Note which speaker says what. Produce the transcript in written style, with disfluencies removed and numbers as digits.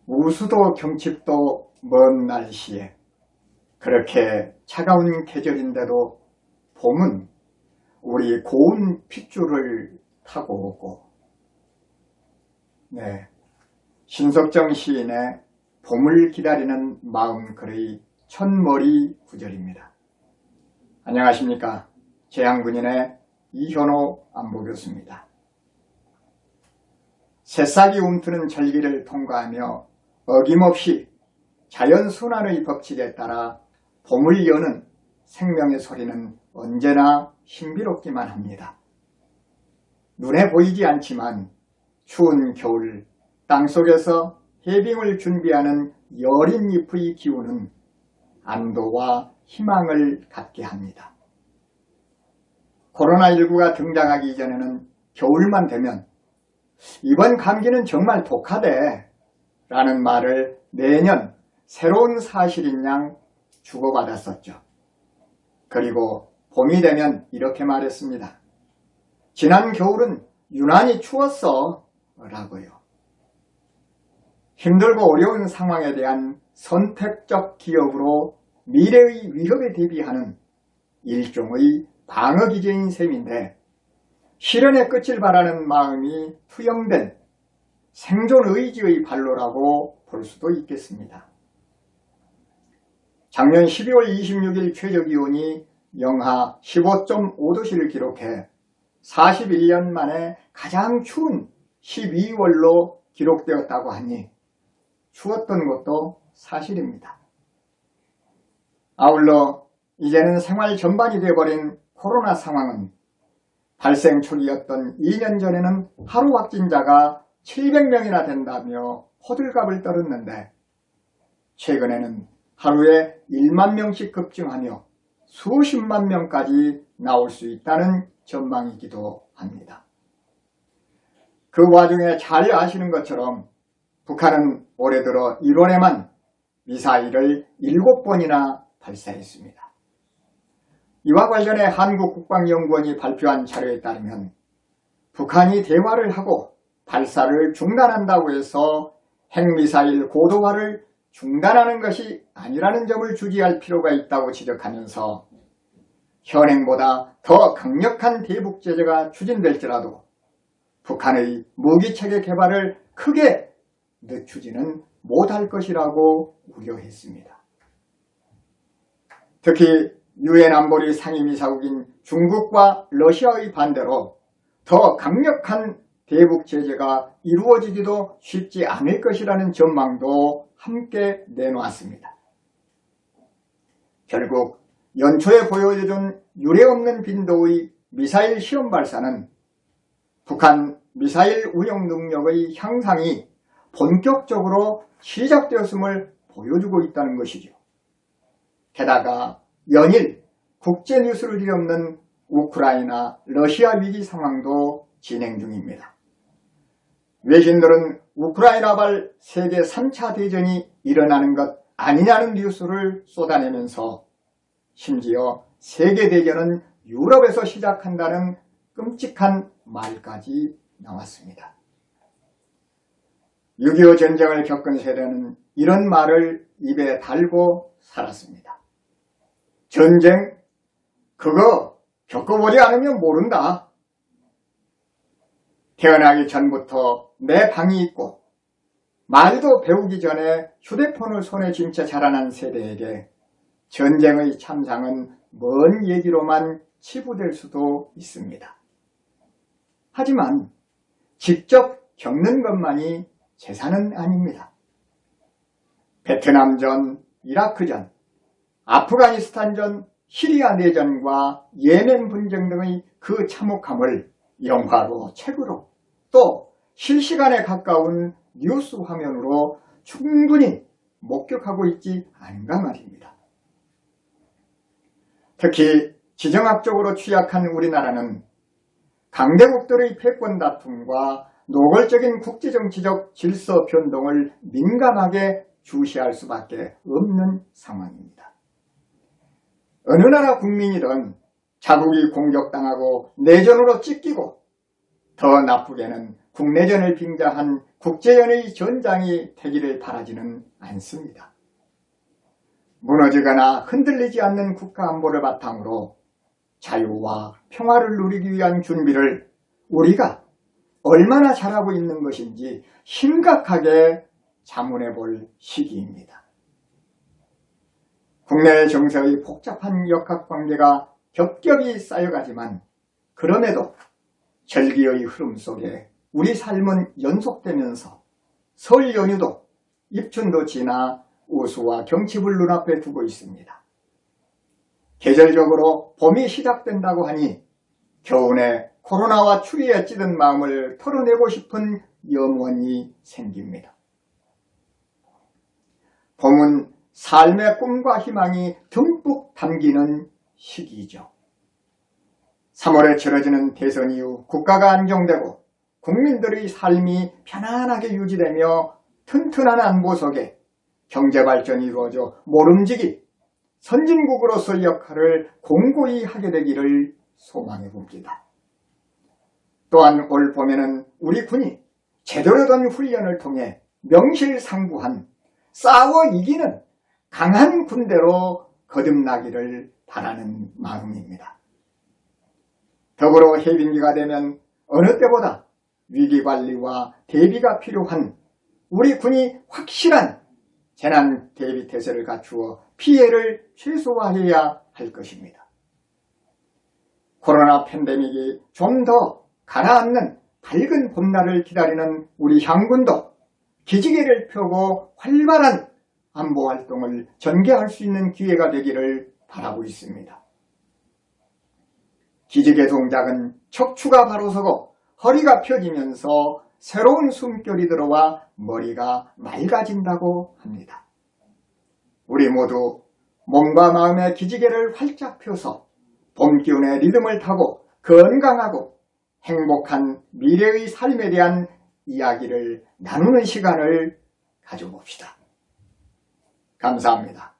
Speaker 1: 우수도 경칩도 먼 날씨에 그렇게 차가운 계절인데도 봄은 우리 고운 핏줄을 타고 오고, 신석정 시인의 봄을 기다리는 마음글의 첫머리 구절입니다. 안녕하십니까. 재향군인의 이현호 안보교수입니다. 새싹이 움트는 절기를 통과하며 어김없이 자연순환의 법칙에 따라 봄을 여는 생명의 소리는 언제나 신비롭기만 합니다. 눈에 보이지 않지만 추운 겨울 땅속에서 해빙을 준비하는 여린 잎의 기운은 안도와 희망을 갖게 합니다. 코로나19가 등장하기 이전에는 겨울만 되면 이번 감기는 정말 독하대 라는 말을 매년 새로운 사실인 양 주고받았었죠. 그리고 봄이 되면 이렇게 말했습니다. 지난 겨울은 유난히 추웠어 라고요. 힘들고 어려운 상황에 대한 선택적 기업으로 미래의 위협에 대비하는 일종의 방어기제인 셈인데, 실현의 끝을 바라는 마음이 투영된 생존의지의 발로라고 볼 수도 있겠습니다. 작년 12월 26일 최저기온이 영하 15.5도씨를 기록해 41년 만에 가장 추운 12월로 기록되었다고 하니 추웠던 것도 사실입니다. 아울러 이제는 생활 전반이 되어버린 코로나 상황은 발생 초기였던 2년 전에는 하루 확진자가 700명이나 된다며 호들갑을 떨었는데, 최근에는 하루에 1만 명씩 급증하며 수십만 명까지 나올 수 있다는 전망이기도 합니다. 그 와중에 잘 아시는 것처럼 북한은 올해 들어 1월에만 미사일을 7번이나 발사했습니다. 이와 관련해 한국국방연구원이 발표한 자료에 따르면 북한이 대화를 하고 발사를 중단한다고 해서 핵미사일 고도화를 중단하는 것이 아니라는 점을 주지할 필요가 있다고 지적하면서 현행보다 더 강력한 대북 제재가 추진될지라도 북한의 무기체계 개발을 크게 늦추지는 못할 것이라고 우려했습니다. 특히 유엔 안보리 상임이사국인 중국과 러시아의 반대로 더 강력한 대북 제재가 이루어지기도 쉽지 않을 것이라는 전망도 함께 내놓았습니다. 결국 연초에 보여준 유례없는 빈도의 미사일 시험 발사는 북한 미사일 운용 능력의 향상이 본격적으로 시작되었음을 보여주고 있다는 것이죠. 게다가 연일 국제 뉴스를 뒤엎는 우크라이나, 러시아 위기 상황도 진행 중입니다. 외신들은 우크라이나발 세계 3차 대전이 일어나는 것 아니냐는 뉴스를 쏟아내면서 심지어 세계대전은 유럽에서 시작한다는 끔찍한 말까지 나왔습니다. 6.25 전쟁을 겪은 세대는 이런 말을 입에 달고 살았습니다. 전쟁? 그거 겪어보지 않으면 모른다. 태어나기 전부터 내 방이 있고 말도 배우기 전에 휴대폰을 손에 쥔 채 자라난 세대에게 전쟁의 참상은 먼 얘기로만 치부될 수도 있습니다. 하지만 직접 겪는 것만이 재산은 아닙니다. 베트남전, 이라크전, 아프가니스탄전, 시리아 내전과 예멘 분쟁 등의 그 참혹함을 영화로, 책으로, 또 실시간에 가까운 뉴스 화면으로 충분히 목격하고 있지 않은가 말입니다. 특히 지정학적으로 취약한 우리나라는 강대국들의 패권 다툼과 노골적인 국제정치적 질서 변동을 민감하게 주시할 수밖에 없는 상황입니다. 어느 나라 국민이든 자국이 공격당하고 내전으로 찢기고 더 나쁘게는 국내전을 빙자한 국제연의 전장이 되기를 바라지는 않습니다. 무너지거나 흔들리지 않는 국가안보를 바탕으로 자유와 평화를 누리기 위한 준비를 우리가 얼마나 잘하고 있는 것인지 심각하게 자문해 볼 시기입니다. 국내 정세의 복잡한 역학관계가 겹겹이 쌓여가지만 그럼에도 절기의 흐름 속에 우리 삶은 연속되면서 설 연휴도 입춘도 지나 우수와 경칩을 눈앞에 두고 있습니다. 계절적으로 봄이 시작된다고 하니 겨우내 코로나와 추위에 찌든 마음을 털어내고 싶은 염원이 생깁니다. 봄은 삶의 꿈과 희망이 듬뿍 담기는 시기이죠. 3월에 치러지는 대선 이후 국가가 안정되고 국민들의 삶이 편안하게 유지되며 튼튼한 안보 속에 경제발전이 이루어져 모름지기 선진국으로서의 역할을 공고히 하게 되기를 소망해 봅니다. 또한 올 봄에는 우리 군이 제대로 된 훈련을 통해 명실상부한 싸워 이기는 강한 군대로 거듭나기를 바라는 마음입니다. 더불어 해빙기가 되면 어느 때보다 위기관리와 대비가 필요한 우리 군이 확실한 재난 대비 태세를 갖추어 피해를 최소화해야 할 것입니다. 코로나 팬데믹이 좀 더 가라앉는 밝은 봄날을 기다리는 우리 향군도 기지개를 펴고 활발한 안보 활동을 전개할 수 있는 기회가 되기를 바라고 있습니다. 기지개 동작은 척추가 바로 서고 허리가 펴지면서 새로운 숨결이 들어와 머리가 맑아진다고 합니다. 우리 모두 몸과 마음의 기지개를 활짝 펴서 봄 기운의 리듬을 타고 건강하고 행복한 미래의 삶에 대한 이야기를 나누는 시간을 가져봅시다. 감사합니다.